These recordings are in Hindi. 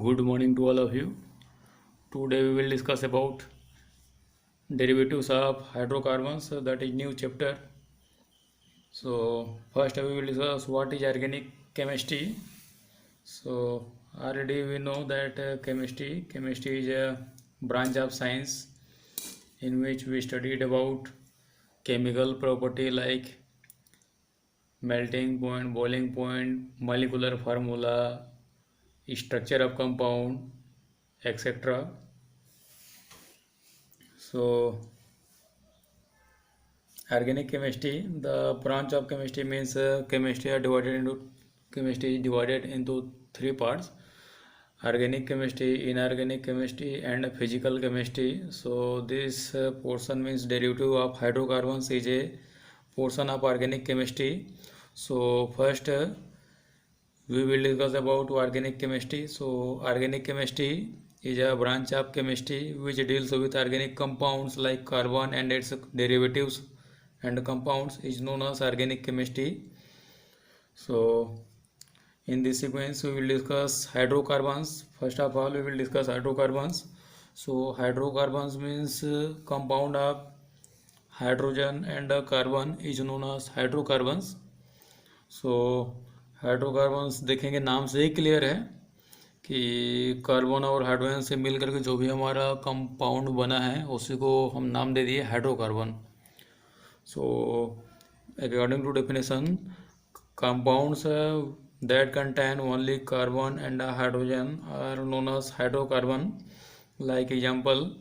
Good morning to all of you. Today we will discuss about derivatives of hydrocarbons. That is new chapter. So first we will discuss what is organic chemistry. So already we know that chemistry is a branch of science in which we studied about chemical property like melting point, boiling point, molecular formula, structure of compound, etc. So organic chemistry, the branch of chemistry means chemistry is divided into three parts: organic chemistry, inorganic chemistry, and physical chemistry. So this portion means derivative of hydrocarbons is a portion of organic chemistry. So first we will discuss about organic chemistry. So organic chemistry is a branch of chemistry which deals with organic compounds like carbon and its derivatives and compounds is known as organic chemistry. So in this sequence we will discuss hydrocarbons. First of all we will discuss hydrocarbons. So hydrocarbons means compound of hydrogen and carbon is known as hydrocarbons. So hydrocarbons देखेंगे नाम से ही क्लियर है कि कार्बन और हाइड्रोजन से मिल करके जो भी हमारा कंपाउंड बना है उसी को हम नाम दे दिए hydrocarbon. So according to definition compounds that contain only carbon and hydrogen are known as hydrocarbon. Like example,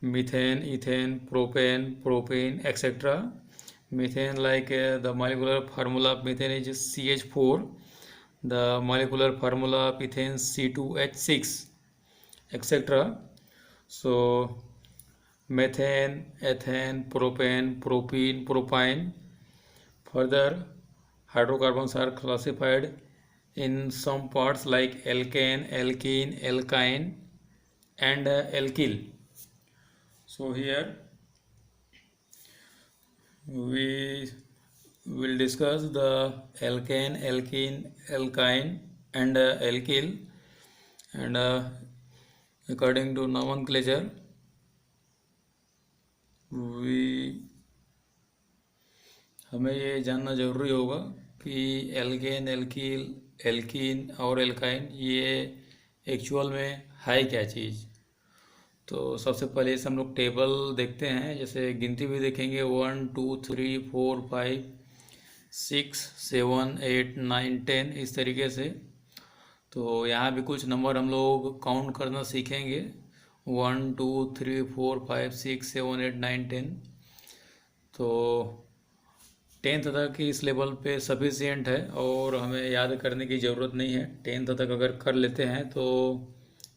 methane, ethane, propane, propene, etc. Methane, like the molecular formula of methane is CH4, the molecular formula of ethane C2H6, etc. So methane, ethane, propane, propene, propyne. Further, hydrocarbons are classified in some parts like alkane, alkene, alkyne, and alkyl. So here we will discuss the alkane, alkene, alkyne, and alkyl. And according to nomenclature, हमें ये जानना ज़रूरी होगा कि एल्केन, एल्कील, एल्कीन और एल्काइन ये एक्चुअल में है क्या चीज़. तो सबसे पहले इसे हम लोग टेबल देखते हैं. जैसे गिनती भी देखेंगे 1 2 3 4 5 6 7 8 9 10 इस तरीके से. तो यहाँ भी कुछ नंबर हम लोग काउंट करना सीखेंगे 1 2 3 4 5 6 7 8 9 10. तो 10th तक इस लेवल पे सफिशियंट है और हमें याद करने की ज़रूरत नहीं है. 10th तक अगर कर लेते हैं तो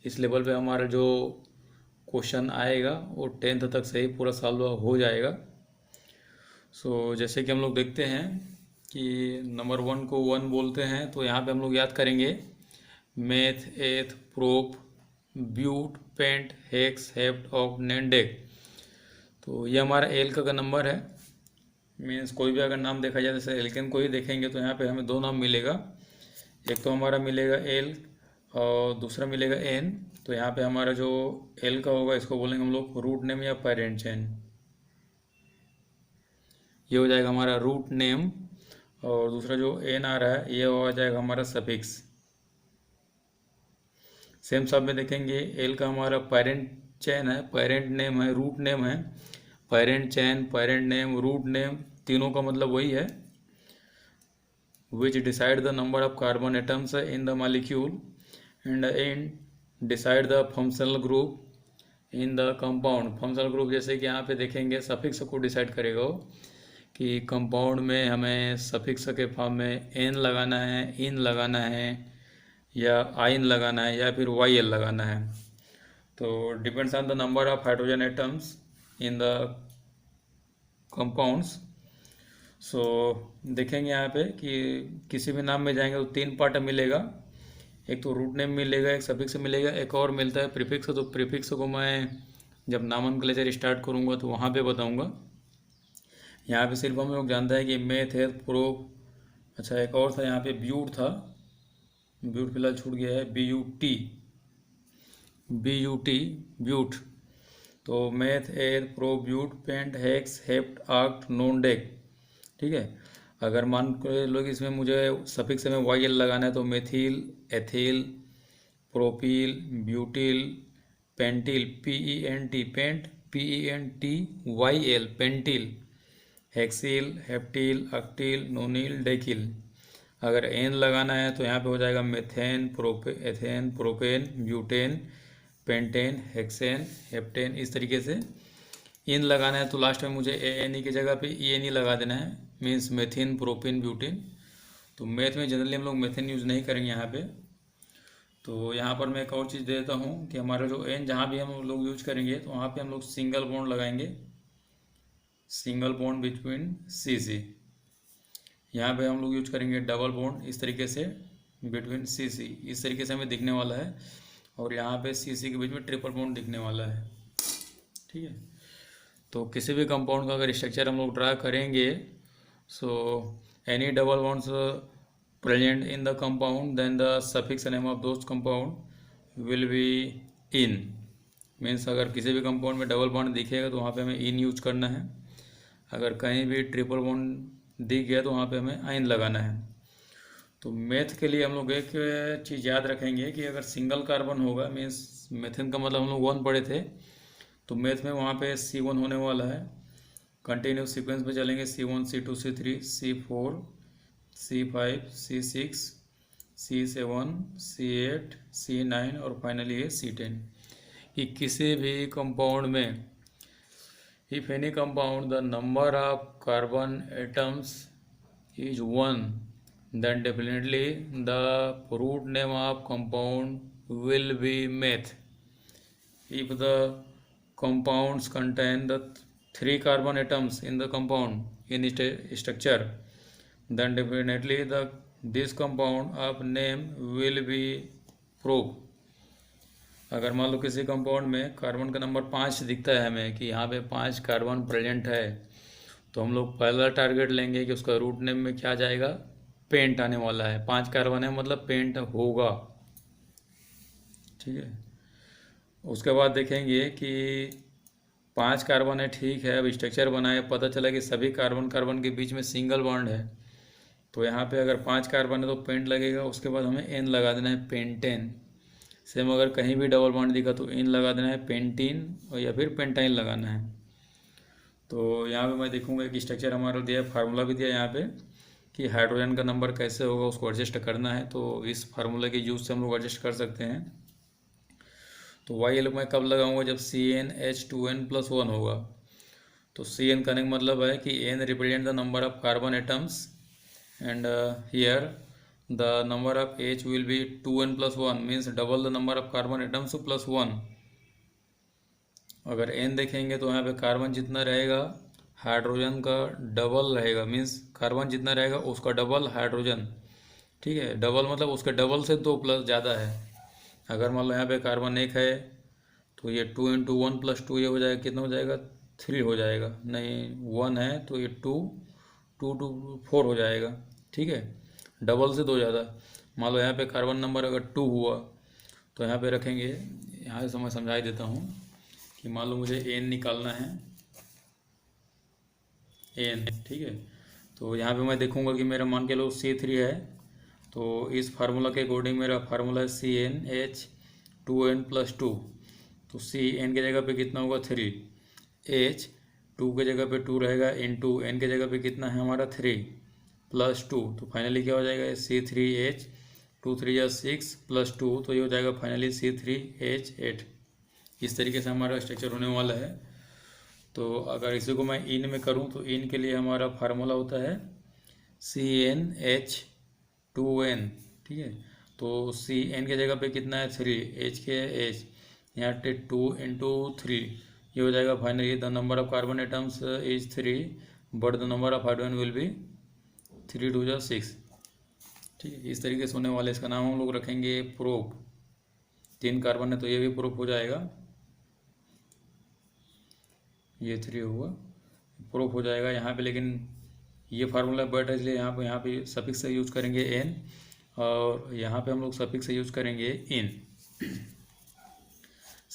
इस लेवल पे हमारा जो क्वेश्चन आएगा वो 10th तक से ही पूरा सॉल्व हो जाएगा. सो जैसे कि हम लोग देखते हैं कि नंबर 1 को 1 बोलते हैं तो यहाँ पे हम लोग याद करेंगे meth, eth, prop, but, pent, hex, hept, octane, dec. तो ये हमारा एल का नंबर है. मीन्स कोई भी अगर नाम देखा जाए जैसे एल्केन को ही देखेंगे तो यहाँ पे हमें दो नाम मिलेगा. एक तो हमारा मिलेगा एल और दूसरा मिलेगा एन. तो यहाँ पे हमारा जो एल का होगा इसको बोलेंगे हम लोग रूट नेम या पेरेंट चेन. ये हो जाएगा हमारा रूट नेम. और दूसरा जो एन आ रहा है ये हो जाएगा हमारा सफिक्स. सेम सब में देखेंगे एल का हमारा पेरेंट चेन है, पेरेंट नेम है, रूट नेम है. Parent chain, parent name, root name तीनों का मतलब वही है. Which decide the number of carbon atoms in the molecule and in decide the functional group in the compound. Functional group जैसे कि यहाँ पे देखेंगे सफिक्स को डिसाइड करेगा कि कंपाउंड में हमें सफिक्स के फॉर्म में एन लगाना है, इन लगाना है, या आइन लगाना है, या फिर वाई एल लगाना है. तो depends on the number of hydrogen atoms in the compounds. So देखेंगे यहाँ पे कि किसी भी नाम में जाएंगे तो 3 पार्ट मिलेगा. एक तो रूट नेम मिलेगा, एक सफिक्स मिलेगा, एक और मिलता है प्रीफिक्स. तो प्रीफिक्स को मैं जब नामनक्लेचर स्टार्ट करूँगा तो वहाँ पे बताऊँगा. यहाँ पे सिर्फ हम लोग जानते हैं कि मेथ है, प्रोप. अच्छा एक और था यहाँ पे ब्यूट था, ब्यूट फिलहाल छूट गया है, BUT. BUT, ब्यूट। तो मेथ, एर, pro, but, pent, hex, hept, oct, non dec. ठीक है। अगर मान के लोग इसमें मुझे सफिक्स में YL लगाना है तो methyl, ethyl, propyl, butyl, pentyl, PENT, pent, PENTYL, pentyl, hexyl, heptyl, octyl, nonyl, decyl. अगर एन लगाना है तो यहाँ पे हो जाएगा methane, ethane, propane, butane, pentane, hexane, heptane. इस तरीके से इन लगाना है तो लास्ट में मुझे ANE की जगह पे ENE लगा देना है, मीन्स मेथिन, प्रोपिन, ब्यूटिन। तो मैथ में जनरली हम लोग मेथिन यूज़ नहीं करेंगे यहाँ पे। तो यहाँ पर मैं एक और चीज़ देता हूँ कि हमारा जो एन जहाँ भी हम लोग यूज करेंगे तो वहाँ पे हम लोग सिंगल बॉन्ड लगाएंगे, सिंगल बॉन्ड बिटवीन CC। यहाँ पे हम लोग यूज करेंगे डबल बॉन्ड इस तरीके से बिटवीन CC। इस तरीके से हमें दिखने वाला है। और यहाँ पे CC के बीच में ट्रिपल बॉन्ड दिखने वाला है। ठीक है। तो किसी भी कंपाउंड का अगर स्ट्रक्चर हम लोग ड्रा करेंगे, so any double bonds present in the compound, then the suffix name of those compound will be in। Means अगर किसी भी कंपाउंड में डबल बॉन्ड दिखेगा तो वहाँ पे हमें इन यूज करना है। अगर कहीं भी ट्रिपल बॉन्ड दिख गया तो वहाँ पे हमें आइन लगाना है। तो मैथ के लिए हम लोग एक चीज़ याद रखेंगे कि अगर सिंगल कार्बन होगा, मीन्स मेथिन का मतलब हम लोग 1 पढ़े थे, तो मैथ में वहाँ पे C1 होने वाला है। कंटिन्यूस सीक्वेंस में चलेंगे, C1, C2, C3, C4, C5, C6, C7, C8, C9 और फाइनली है C10। कि किसी भी कंपाउंड में if any compound the number of carbon atoms is 1, then definitely the root name of compound will be meth। If the compounds contain the 3 carbon atoms in the compound in its structure, then definitely this compound of name will be proof। अगर मान लो किसी कंपाउंड में कार्बन का नंबर 5 दिखता है हमें कि यहाँ पे 5 कार्बन प्रेजेंट है, तो हम लोग पहला टारगेट लेंगे कि उसका रूट नेम में क्या जाएगा, पेंट आने वाला है। 5 कार्बन है मतलब पेंट होगा। ठीक है। उसके बाद देखेंगे कि 5 कार्बन है, ठीक है। अब स्ट्रक्चर बनाए, पता चला कि सभी कार्बन कार्बन के बीच में सिंगल बॉन्ड है, तो यहाँ पे अगर 5 कार्बन है तो पेंट लगेगा। उसके बाद हमें एन लगा देना है, पेंटेन। सेम अगर कहीं भी डबल बॉन्ड दिखा तो इन लगा देना है, पेंटीन, और या फिर पेंटाइन लगाना है। तो यहाँ पे मैं देखूंगा कि स्ट्रक्चर हमारा दिया है, फार्मूला भी दिया है यहाँ पे कि हाइड्रोजन का नंबर कैसे होगा उसको एडजस्ट करना है। तो इस फार्मूला के यूज से हम लोग एडजस्ट कर सकते हैं। तो YL मैं कब लगाऊंगा, जब CnH2n+1 होगा। तो Cn करने का मतलब है कि n represent the number of carbon atoms and here the number of H will be 2n+1, means double the number of carbon atoms +1। अगर n देखेंगे तो यहाँ पे कार्बन जितना रहेगा हाइड्रोजन का डबल रहेगा, मीन्स कार्बन जितना रहेगा उसका डबल हाइड्रोजन। ठीक है। डबल मतलब उसके डबल से 2 प्लस ज़्यादा है। अगर मान लो यहाँ पे कार्बन 1 है तो ये 2 × 1 + 2 ये हो जाएगा, कितना हो जाएगा, 3 हो जाएगा। नहीं 1 है तो ये 2 2 2 4 हो जाएगा। ठीक है। डबल से 2 ज़्यादा। मान लो यहाँ पे कार्बन नंबर अगर 2 हुआ तो यहाँ पे रखेंगे, यहाँ से मैं समझा देता हूँ कि मान लो मुझे एन निकालना है, एन। ठीक है। तो यहाँ पे मैं देखूँगा कि मेरा मान के लो C3 है, तो इस फार्मूला के अकॉर्डिंग मेरा फार्मूला है CnH2n+2। तो Cn की जगह पे कितना होगा, 3। H 2 की जगह पे 2 रहेगा, इंटू n की जगह पे कितना है हमारा 3 +2। तो फाइनली क्या हो जाएगा, C3H 2 3 या 6 +2, तो ये हो जाएगा फाइनली C3H8। इस तरीके से हमारा स्ट्रक्चर होने वाला है। तो अगर इसी को मैं इन में करूं तो इन के लिए हमारा फार्मूला होता है CnH2n। ठीक है। तो Cn के जगह पे कितना है, 3, H के H, यहाँ पे 2 × 3, ये हो जाएगा finally the number of carbon atoms is 3 but the number of hydrogen will be 3 2 जा 6। ठीक है। इस तरीके से होने वाले, इसका नाम हम लोग रखेंगे प्रूफ। 3 कार्बन है तो ये भी प्रूफ हो जाएगा, ये 3 होगा, प्रूफ हो जाएगा यहाँ पे। लेकिन ये फार्मूला बैठ है इसलिए यहाँ पे सफिक्स से यूज करेंगे n, और यहाँ पे हम लोग सफिक्स से यूज करेंगे इन।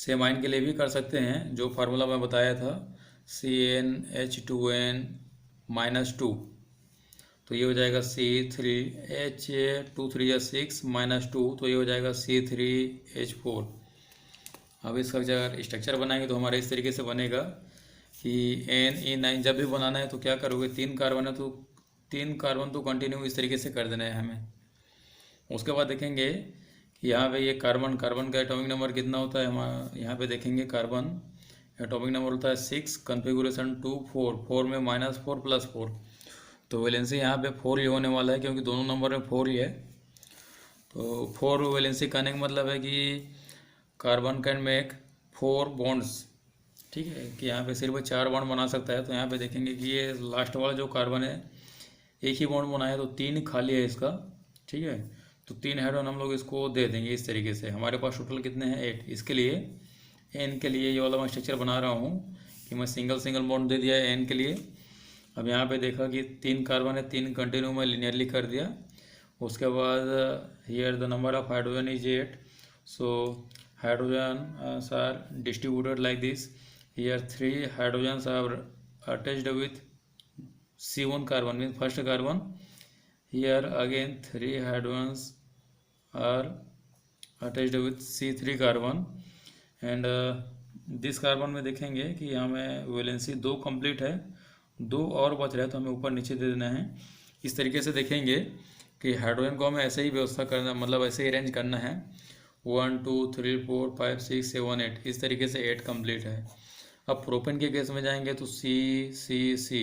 सेम आयन के लिए भी कर सकते हैं, जो फार्मूला मैं बताया था CnH2n-2, तो ये हो जाएगा C3H2 3 6 -2, तो ये हो जाएगा C3H4। अब इसका अगर स्ट्रक्चर बनाएंगे तो हमारा इस तरीके से बनेगा कि NE9 जब भी बनाना है तो क्या करोगे, 3 कार्बन है तो 3 कार्बन तो कंटिन्यू इस तरीके से कर देना है हमें। उसके बाद देखेंगे कि यहाँ पे ये कार्बन का एटॉमिक नंबर कितना होता है, हमारा यहाँ पे देखेंगे कार्बन एटॉमिक नंबर होता है 6, कॉन्फ़िगरेशन 2 4, 4 में -4 +4, तो वैलेंसी यहाँ पे 4 ही होने वाला है क्योंकि दोनों नंबर में 4 ही है। तो 4 वैलेंसी कहने का मतलब है कि कार्बन कैन मेक 4 बॉन्ड्स, ठीक है, कि यहाँ पे सिर्फ 4 बॉन्ड बना सकता है। तो यहाँ पे देखेंगे कि ये लास्ट वाला जो कार्बन है एक ही बॉन्ड बनाया, तो 3 खाली है इसका, ठीक है, तो 3 हाइड्रोजन हम लोग इसको दे देंगे इस तरीके से। हमारे पास टोटल कितने हैं 8। इसके लिए एन के लिए ये वाला मैं स्ट्रक्चर बना रहा हूँ कि मैं सिंगल बॉन्ड दे दिया है एन के लिए। अब यहाँ पे देखा कि 3 कार्बन है, 3 कंटिन्यू में लिनियरली कर दिया। उसके बाद here the number of hydrogen is 8, so hydrogens are distributed like this. Here 3 hydrogens are attached with C1 carbon, means first carbon. Here again 3 hydrogens are attached with C3 carbon, and this carbon में देखेंगे कि यहाँ में वैलेंसी 2 कंप्लीट है, 2 और बच रहा है तो हमें ऊपर नीचे दे देना है। इस तरीके से देखेंगे कि हाइड्रोजन को हमें ऐसे ही व्यवस्था करना, मतलब ऐसे ही अरेंज करना है। 1 2 3 4 5 6 7 8, इस तरीके से 8 कंप्लीट है। अब प्रोपेन के केस में जाएंगे तो C C C।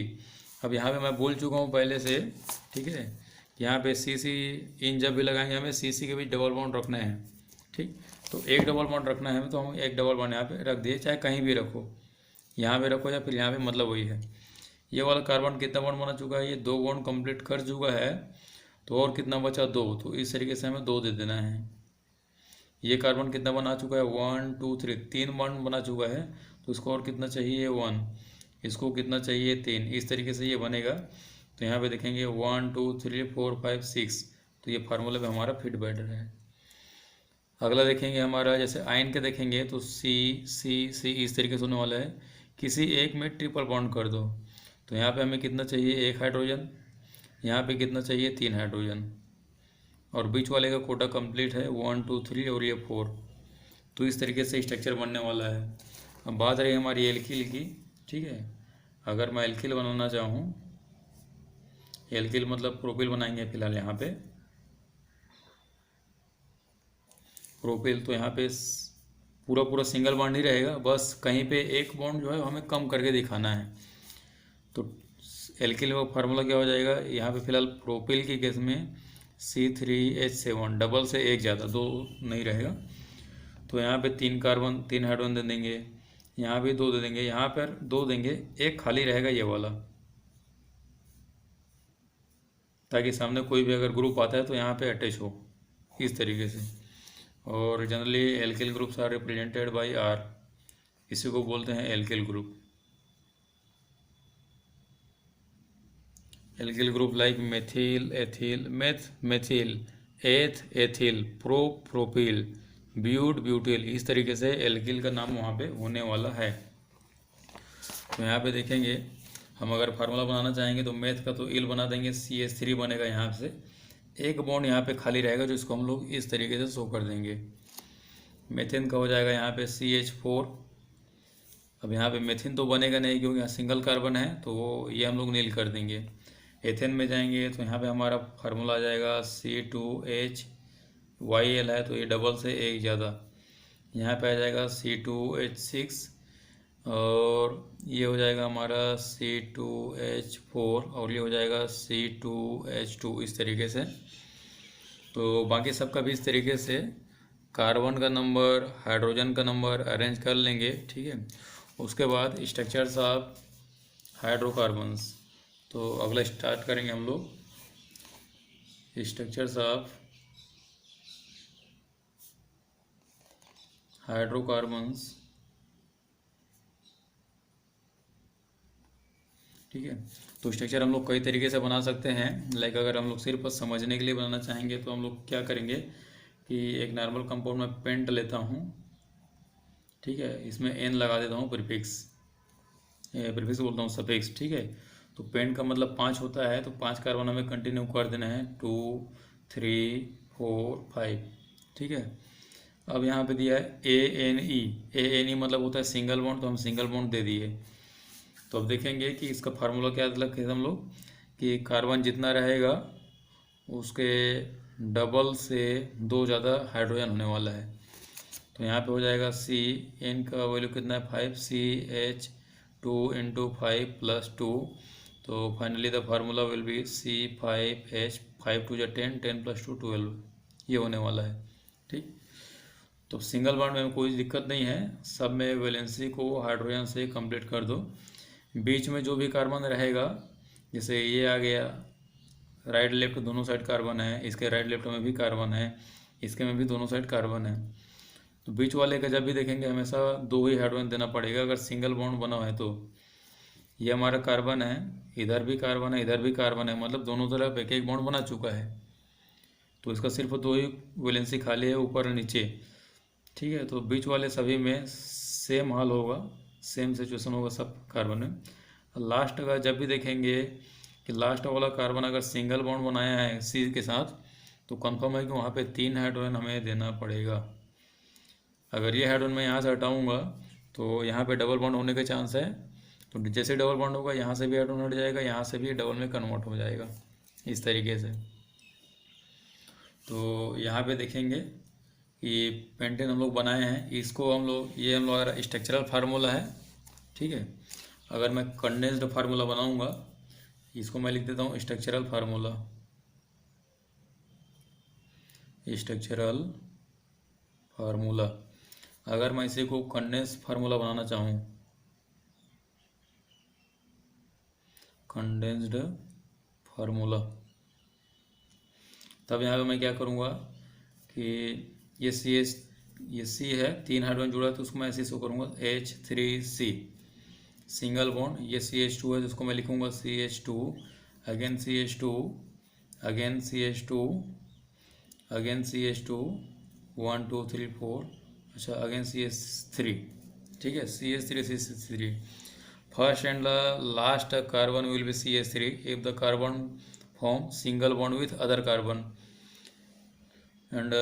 अब यहाँ पे मैं बोल चुका हूँ पहले से, ठीक है, यहाँ पे C C इन जब भी लगाएंगे हमें C C के बीच डबल बॉन्ड रखना है, ठीक, तो एक डबल बॉन्ड रखना है हमें, तो हम एक डबल बॉन्ड यहाँ पे रख दिए, चाहे कहीं भी रखो, यहाँ पे रखो या फिर यहाँ पे, मतलब वही है। ये वाला कार्बन कितना बॉन्ड बना चुका है, ये 2 बॉन्ड कंप्लीट कर चुका है, तो और कितना बचा 2, तो इस तरीके से हमें 2 दे देना है। ये कार्बन कितना बना चुका है 1 2 3, 3 बॉन्ड बना चुका है, तो इसको और कितना चाहिए 1, इसको कितना चाहिए 3, इस तरीके से ये बनेगा। तो यहाँ पे देखेंगे 1 2 3 4 5 6, तो ये फार्मूला में हमारा फिट बैठ रहा है। अगला देखेंगे हमारा, जैसे आयन के देखेंगे तो C C C इस तरीके से होने वाला है। किसी एक में ट्रिपल बॉन्ड कर दो, तो यहाँ पे हमें कितना चाहिए 1 हाइड्रोजन, यहाँ पे कितना चाहिए 3 हाइड्रोजन, और बीच वाले का कोटा कंप्लीट है 1 2 3 और ये 4, तो इस तरीके से स्ट्रक्चर बनने वाला है। अब बात रही हमारी एल्किल की, ठीक है, अगर मैं एल्किल बनाना चाहूँ, एल्किल मतलब प्रोपिल बनाएंगे फिलहाल यहाँ पे प्रोपिल, तो यहाँ पे पूरा सिंगल बॉन्ड ही रहेगा, बस कहीं पे एक बॉन्ड जो है हमें कम करके दिखाना है। तो एल्किल का फार्मूला क्या हो जाएगा, यहाँ पे फिलहाल प्रोपिल के केस में C3H7, डबल से एक ज़्यादा, 2 नहीं रहेगा, तो यहाँ पे 3 कार्बन 3 हाइड्रोजन दे देंगे, यहाँ भी 2 दे देंगे, यहाँ पर 2 देंगे, एक खाली रहेगा ये वाला, ताकि सामने कोई भी अगर ग्रुप आता है तो यहाँ पे अटैच हो इस तरीके से। और generally alkyl groups are represented by R, इसी को बोलते हैं alkyl group. Alkyl group like methyl ethyl methyl eth ethyl propyl butyl, इस तरीके से एल्किल का नाम वहाँ पे होने वाला है। तो यहाँ पे देखेंगे हम अगर फार्मूला बनाना चाहेंगे तो मेथ का तो इल बना देंगे, CH3 बनेगा, यहाँ से एक बॉन्ड यहाँ पे खाली रहेगा जो इसको हम लोग इस तरीके से शो कर देंगे। मेथिन का हो जाएगा यहाँ पे CH4। अब यहाँ पे मेथिन तो बनेगा नहीं क्योंकि यहाँ सिंगल कार्बन है, तो ये हम लोग नील कर देंगे। एथेन में जाएंगे तो यहाँ पे हमारा फार्मूला आ जाएगा C2H, है तो ये डबल से एक ज़्यादा, यहाँ पे आ जाएगा C2H6, और ये हो जाएगा हमारा C2H4, और ये हो जाएगा C2H2, इस तरीके से। तो बाकी सबका भी इस तरीके से कार्बन का नंबर, हाइड्रोजन का नंबर अरेंज कर लेंगे, ठीक है। उसके बाद स्ट्रक्चर्स ऑफ हाइड्रोकार्बन्स, तो अगला स्टार्ट करेंगे हम लोग स्ट्रक्चर्स ऑफ हाइड्रोकार्बन्स, ठीक है। तो स्ट्रक्चर हम लोग कई तरीके से बना सकते हैं, लाइक अगर हम लोग सिर्फ समझने के लिए बनाना चाहेंगे तो हम लोग क्या करेंगे कि एक नॉर्मल कंपाउंड में पेंट लेता हूँ, ठीक है, इसमें एन लगा देता हूँ प्रीफिक्स, प्रीफिक्स बोलता हूँ सफिक्स। ठीक है, तो पेंट का मतलब 5 होता है, तो 5 कार्बन हमें कंटिन्यू कर देना है, 2 3 4 5। ठीक है, अब यहाँ पे दिया है ए एन ई मतलब होता है सिंगल बॉन्ड, तो हम सिंगल बॉन्ड दे दिए। तो अब देखेंगे कि इसका फार्मूला क्या रखे हम लोग, कि कार्बन जितना रहेगा उसके डबल से 2 ज़्यादा हाइड्रोजन होने वाला है। तो यहाँ पे हो जाएगा सी, एन का वैल्यू कितना है 5, CH2 × 5 + 2। तो finally the formula will be C5H, 5 2 10, 10 + 2 12, ये होने वाला है। ठीक, तो सिंगल बॉन्ड में कोई दिक्कत नहीं है, सब में वैलेंसी को हाइड्रोजन से कंप्लीट कर दो। बीच में जो भी कार्बन रहेगा, जैसे ये आ गया, राइट लेफ्ट दोनों साइड कार्बन है, इसके राइट लेफ्ट में भी कार्बन है, इसके में भी दोनों साइड कार्बन है। तो बीच वाले का जब भी देखेंगे हमेशा 2 ही हाइड्रोजन देना पड़ेगा अगर सिंगल बॉन्ड बना है तो। ये हमारा कार्बन है, इधर भी कार्बन है, इधर भी कार्बन है, मतलब दोनों तरफ एक एक बॉन्ड बना चुका है, तो इसका सिर्फ 2 ही वैलेंसी खाली है, ऊपर और नीचे। ठीक है, तो बीच वाले सभी में सेम हाल होगा, सेम सिचुएशन होगा सब कार्बन में। लास्ट का जब भी देखेंगे कि लास्ट वाला कार्बन अगर सिंगल बॉन्ड बनाया है सी के साथ, तो कंफर्म है कि वहाँ पे 3 हाइड्रोजन हमें देना पड़ेगा। अगर ये हाइड्रोजन मैं यहाँ से हटाऊँगा तो यहाँ पे डबल बॉन्ड होने के चांस है, तो जैसे डबल बॉन्ड होगा यहाँ से भी हाइड्रोजन हट जाएगा, यहाँ से भी डबल में कन्वर्ट हो जाएगा, इस तरीके से। तो यहाँ पे देखेंगे कि पेंटेन हम लोग बनाए हैं, इसको हम लोग, ये हम लोग स्ट्रक्चरल फार्मूला है। ठीक है, अगर मैं कंडेंस्ड फार्मूला बनाऊंगा, इसको मैं लिख देता हूँ स्ट्रक्चरल फार्मूला, स्ट्रक्चरल फार्मूला। अगर मैं इसी को कंडेंस फार्मूला बनाना चाहूँ, कंडेंस्ड फार्मूला, तब यहाँ पे मैं क्या करूँगा कि ये सी है, 3 हाइड्रोजन जुड़ा है, तो उसको मैं ऐसे शो करूँगा H3C, सिंगल बॉन्ड। ये CH2 है, तो उसको मैं लिखूँगा CH2, again CH2, again CH2, again CH2, 1 2 3 4, अच्छा अगेन CH3। ठीक है, CH3 first and last carbon will be CH3 if the carbon form single bond with other carbon. And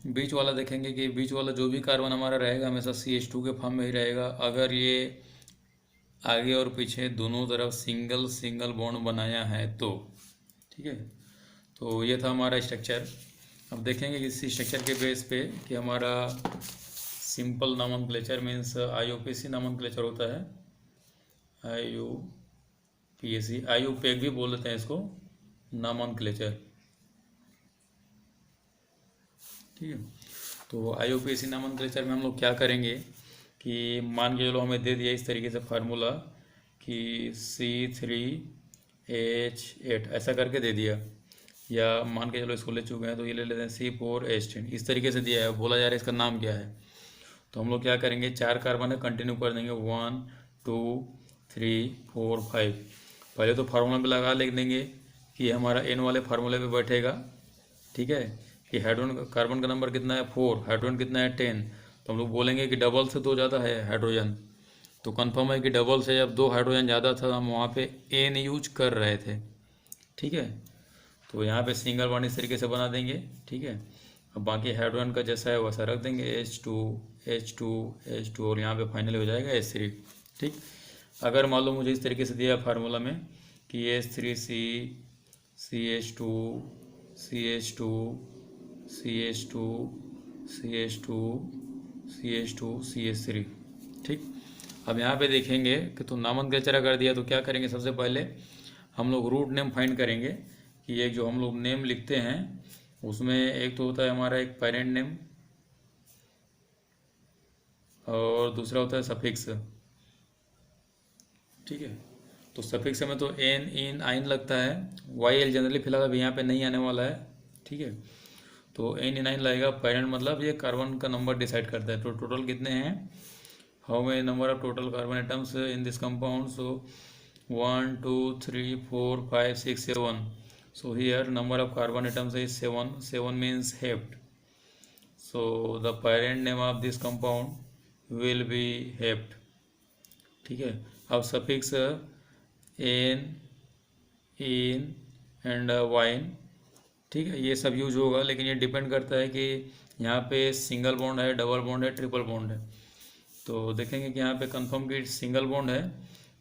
बीच वाला देखेंगे कि बीच वाला जो भी कार्बन हमारा रहेगा हमेशा CH2 के फॉर्म में ही रहेगा, अगर ये आगे और पीछे दोनों तरफ सिंगल सिंगल बॉन्ड बनाया है तो। ठीक है, तो ये था हमारा स्ट्रक्चर। अब देखेंगे कि इसी स्ट्रक्चर के बेस पे कि हमारा simple nomenclature means IUPAC nomenclature होता है, IUPAC, IUPAC भी बोल देते हैं इसको, नॉमेनक्लेचर। ठीक है, तो IUPAC नॉमेनक्लेचर में हम लोग क्या करेंगे कि मान के चलो हमें दे दिया इस तरीके से फार्मूला कि C3H8 ऐसा करके दे दिया, या मान के चलो इसको ले चुके हैं तो ये ले लेते हैं C4H10, इस तरीके से दिया है, बोला जा रहा है इसका नाम क्या है। तो हम लोग क्या करेंगे, 4 कार्बन है, कंटिन्यू कर देंगे 1 2 3 4 5। पहले तो फार्मूला पे लगा लिख देंगे कि हमारा एन वाले फार्मूले पे बैठेगा। ठीक है, कि हाइड्रोजन कार्बन का नंबर कितना है 4, हाइड्रोजन कितना है 10, तो हम लोग बोलेंगे कि डबल से 2 ज़्यादा है हाइड्रोजन, तो कंफर्म है कि डबल से जब 2 हाइड्रोजन ज़्यादा था हम वहाँ पे एन यूज कर रहे थे। ठीक है, तो यहाँ पे सिंगल बॉन्ड इस तरीके से बना देंगे। ठीक है, अब बाकी हाइड्रोजन का जैसा है वैसा रख देंगे, H2 H2 H2, और यहाँ पे फाइनली हो जाएगा H3। ठीक, अगर मान लो मुझे इस तरीके से दिया फार्मूला में कि H3C CH2 CH2 CH2 CH2 CH2 CH3। ठीक, अब यहाँ पे देखेंगे कि तो नॉमेनक्लेचर कर दिया, तो क्या करेंगे, सबसे पहले हम लोग रूट नेम फाइंड करेंगे कि एक जो हम लोग नेम लिखते हैं उसमें एक तो होता है हमारा एक पेरेंट नेम और दूसरा होता है सफिक्स। ठीक है, तो सफिक्स में तो एन इन आइन लगता है, YL जनरली फिलहाल अभी यहाँ पे नहीं आने वाला है। ठीक है, तो एन इन आइन लगेगा, पेरेंट मतलब ये कार्बन का नंबर डिसाइड करता है, तो टोटल कितने हैं, how many number of total carbon atoms in this compound, so 1 2 3 4 5 6 7, so here number of carbon atoms is 7 means heft, so the parent name of this compound will be hept. ठीक है, अब suffix ene, in and yne, ठीक है, ये सब यूज होगा, लेकिन ये डिपेंड करता है कि यहाँ पे सिंगल बॉन्ड है, डबल बॉन्ड है, ट्रिपल बॉन्ड है। तो देखेंगे कि यहाँ पे कंफर्म की सिंगल बॉन्ड है,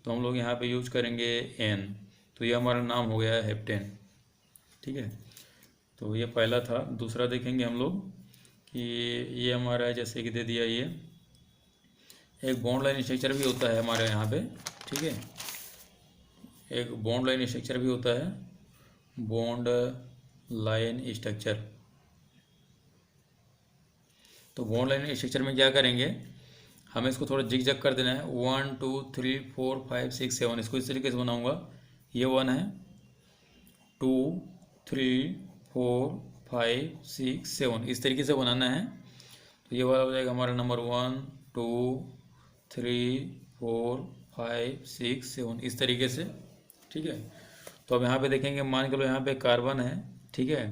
तो हम लोग यहाँ पे यूज करेंगे एन, तो ये हमारा नाम हो गया है हेप्टेन। ठीक है, तो ये पहला था। दूसरा देखेंगे हम लोग कि ये हमारा है, जैसे कि दे दिया, ये एक बॉन्ड लाइन स्ट्रक्चर भी होता है हमारे यहाँ पे। ठीक है, एक बॉन्ड लाइन स्ट्रक्चर भी होता है, बॉन्ड लाइन स्ट्रक्चर। तो बॉन्ड लाइन स्ट्रक्चर में क्या करेंगे, हमें इसको थोड़ा जिग जग कर देना है। 1 2 3 4 5 6 7, इसको इस तरीके से बनाऊंगा। ये 1 है, 2 3 4 5 6 7, इस तरीके से बनाना है। तो ये वाला हो जाएगा हमारा नंबर 1 2 3 4 5 6 7, इस तरीके से। ठीक है, तो अब यहाँ पे देखेंगे, मान के लो यहाँ पे कार्बन है। ठीक है,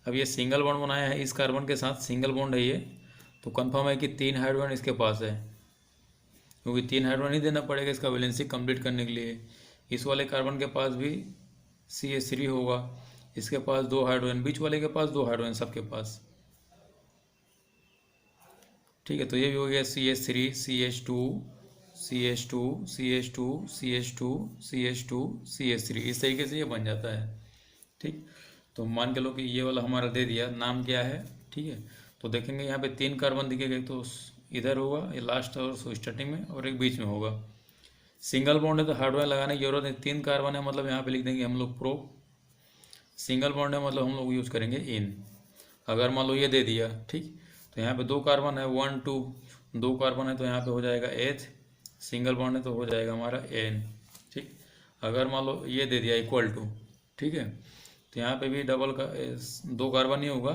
अब ये सिंगल बॉन्ड बनाया है, इस कार्बन के साथ सिंगल बॉन्ड है ये, तो कंफर्म है कि 3 हाइड्रोजन इसके पास है, क्योंकि 3 हाइड्रोजन ही देना पड़ेगा इसका वैलेंसी कंप्लीट करने के लिए। इस वाले कार्बन के पास भी CH3 होगा, इसके पास 2 हाइड्रोजन, बीच वाले के पास 2 हाइड्रोजन, सबके पास। ठीक है, तो ये भी हो गया CH3 CH2 CH2 CH2 CH2 CH2 CH3, इस तरीके से ये बन जाता है। ठीक, तो मान के लो कि ये वाला हमारा दे दिया, नाम क्या है। ठीक है, तो देखेंगे यहाँ पे 3 कार्बन दिखेगा, एक तो इधर होगा, ये लास्ट और स्टार्टिंग में, और एक बीच में होगा। सिंगल बॉन्ड है तो हार्डवेयर लगाने की जरूरत नहीं, 3 कार्बन है मतलब यहाँ पे लिख देंगे हम लोग प्रो। सिंगल बॉन्ड है मतलब हम लोग यूज करेंगे इन। अगर मान लो ये दे दिया, ठीक, तो यहाँ पे 2 कार्बन है, 1 2, 2 कार्बन है तो यहाँ पे हो जाएगा एच, सिंगल बॉन्ड है तो हो जाएगा हमारा एन। ठीक, अगर मान लो ये दे दिया इक्वल टू, ठीक है, तो यहाँ पे भी डबल का 2 कार्बन ही होगा,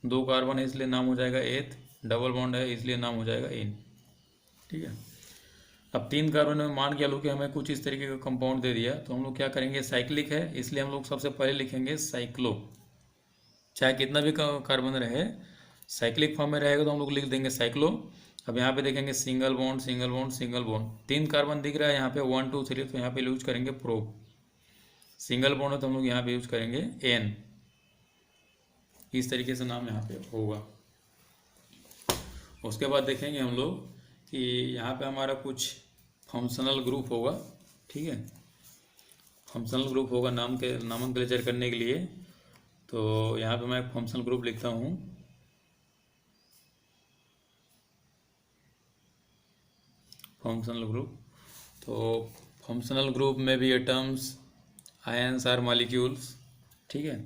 2 कार्बन है इसलिए नाम हो जाएगा एथ, डबल बॉन्ड है इसलिए नाम हो जाएगा इन। ठीक है, अब 3 कार्बन में मान के लो कि हमें कुछ इस तरीके का कंपाउंड दे दिया, तो हम लोग क्या करेंगे, साइक्लिक है इसलिए हम लोग सबसे पहले लिखेंगे साइक्लो। चाहे कितना भी कार्बन रहे, साइक्लिक फॉर्म में रहेगा तो हम लोग लिख देंगे साइक्लो। अब यहाँ पे देखेंगे single bond single bond single bond, 3 carbon दिख रहा है यहाँ पे 1 2 3, तो यहाँ पे यूज करेंगे प्रो। सिंगल बॉन्ड है तो हम लोग यहाँ पे यूज करेंगे एन, इस तरीके से नाम यहाँ पे होगा। उसके बाद देखेंगे हम लोग कि यहाँ पे हमारा कुछ फंक्शनल ग्रुप होगा। ठीक है, फंक्शनल ग्रुप होगा नामनक्लेचर करने के लिए, तो यहाँ पे मैं एक फंक्शनल ग्रुप लिखता हूँ। फंक्शनल ग्रुप, तो फंक्शनल ग्रुप में भी एटम्स, आयंस आर मॉलिक्यूल्स। ठीक है,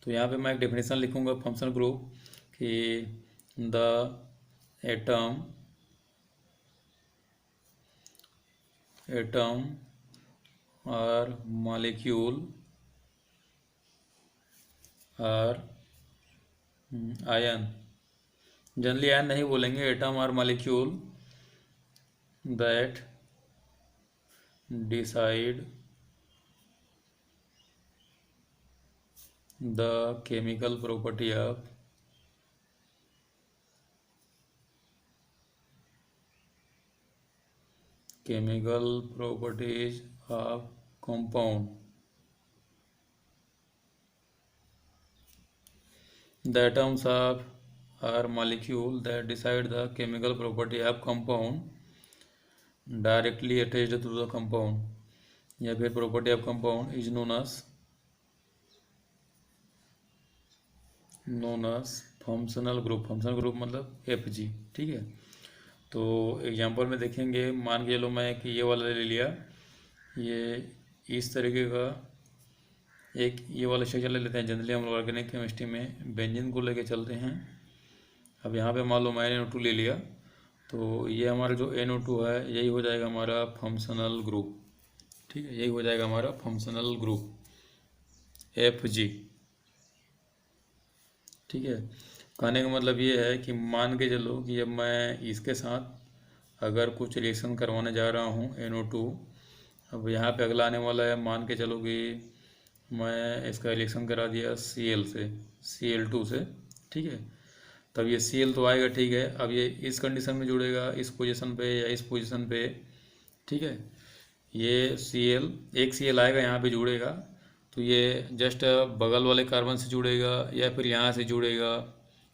तो यहाँ पे मैं एक डेफिनेशन लिखूंगा फंक्शनल ग्रुप कि द एटम और मॉलिक्यूल और आयन, जनरली आयन नहीं बोलेंगे, एटम और molecule that decide the chemical property of chemical properties of compound, the atoms of or molecule that decide the chemical property of compound directly attached to the compound या फिर property of compound is known as functional group। functional group मतलब FG। ठीक है, तो एग्जांपल में देखेंगे, मान के लो मैं कि ये वाला ले लिया, ये इस तरीके का एक ये वाला स्ट्रक्चर ले लेते हैं। जनरली हम लोग ऑर्गेनिक केमिस्ट्री में बेंजीन को लेके चलते हैं। अब यहाँ पे मान लो मैं NO2 ले लिया, तो ये हमारा जो NO2 है यही हो जाएगा हमारा फंक्शनल ग्रुप। ठीक है, यही हो जाएगा हमारा फंक्शनल ग्रुप FG। ठीक है, कहने का मतलब ये है कि मान के चलो कि अब मैं इसके साथ अगर कुछ रिएक्शन करवाने जा रहा हूँ NO2, अब यहाँ पे अगला आने वाला है, मान के चलो कि मैं इसका रिएक्शन करा दिया Cl से Cl2 से। ठीक है, तब ये Cl तो आएगा, ठीक है। अब ये इस कंडीशन में जुड़ेगा, इस पोजीशन पे या इस पोजीशन पे, ठीक है। ये Cl, एक Cl आएगा यहाँ पे जुड़ेगा, तो ये जस्ट बगल वाले कार्बन से जुड़ेगा या फिर यहाँ से जुड़ेगा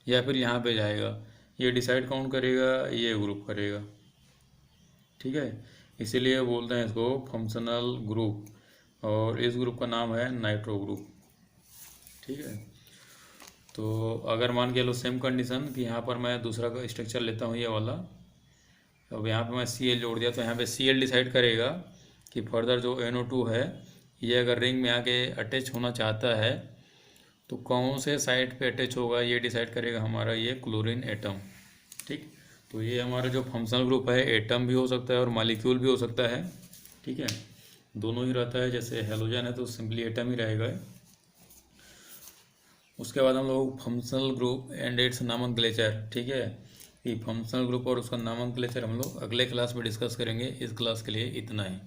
या फिर यहाँ पे जाएगा, ये डिसाइड कौन करेगा, ये ग्रुप करेगा, ठीक है। इसीलिए बोलते हैं इसको फंक्शनल ग्रुप, और इस ग्रुप का नाम है नाइट्रो ग्रुप, ठीक है। तो अगर मान के लो सेम कंडीशन कि यहाँ पर मैं दूसरा का स्ट्रक्चर लेता हूँ, ये वाला, अब यहाँ पे मैं Cl जोड़ दिया, तो यहाँ पे Cl डिसाइड करेगा कि फर्दर जो NO2 है, ये अगर रिंग में आके अटैच होना चाहता है तो कौन से साइड पे अटैच होगा, ये डिसाइड करेगा हमारा ये क्लोरीन एटम, ठीक। तो ये हमारा जो फंक्शनल ग्रुप है, एटम भी हो सकता है और मॉलिक्यूल भी हो सकता है, ठीक है, दोनों ही रहता है। जैसे हेलोजन है तो सिंपली एटम ही रहेगा। उसके बाद हम लोग functional group and it's nomenclature, ठीक है। ये फंक्शनल ग्रुप और उसका नॉमेनक्लेचर हम लोग अगले क्लास में डिस्कस करेंगे। इस क्लास के लिए इतना ही।